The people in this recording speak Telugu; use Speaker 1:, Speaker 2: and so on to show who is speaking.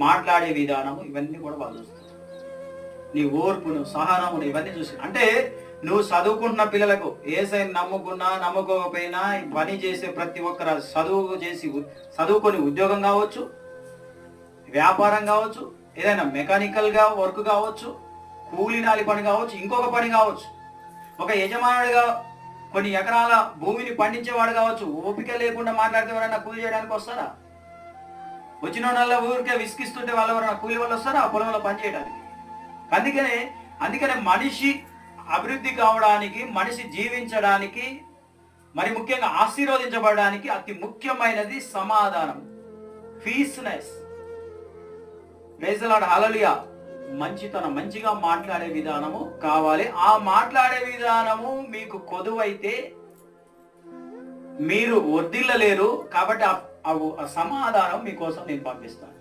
Speaker 1: మాట్లాడే విధానము ఇవన్నీ కూడా వాళ్ళు చూస్తారు. నీ ఓర్పును, సహనమును ఇవన్నీ చూసి, అంటే నువ్వు చదువుకుంటున్న పిల్లలకు యేసయ్యను నమ్ముకున్నా నమ్ముకోకపోయినా పని చేసే ప్రతి ఒక్కరు చదువుకొని ఉద్యోగం కావచ్చు, వ్యాపారం కావచ్చు, ఏదైనా మెకానికల్గా వర్క్ కావచ్చు, కూలీనాలి పని కావచ్చు, ఇంకొక పని కావచ్చు, ఒక యజమానుడిగా కొన్ని ఎకరాల భూమిని పండించేవాడు కావచ్చు. ఓపిక లేకుండా మాట్లాడితే ఎవరైనా కూలి చేయడానికి వస్తారా? వచ్చిన వాళ్ళ ఊరికే విసిగిస్తుంటే వాళ్ళు ఎవరైనా కూలి వాళ్ళు వస్తారా ఆ పొలంలో పని చేయడానికి? అందుకనే మనిషి అభివృద్ధి కావడానికి, మనిషి జీవించడానికి, మరి ముఖ్యంగా ఆశీర్వదించబడడానికి అతి ముఖ్యమైనది సమాధానం, పీస్నెస్. ప్రైజ్ ది లార్డ్, హల్లెలూయా. మంచిగా మాట్లాడే విధానము కావాలి. ఆ మాట్లాడే విధానము మీకు కొదువైతే మీరు వర్ధిల్లలేరు. కాబట్టి ఆ సమాధానం మీకోసం నేను పంపిస్తాను.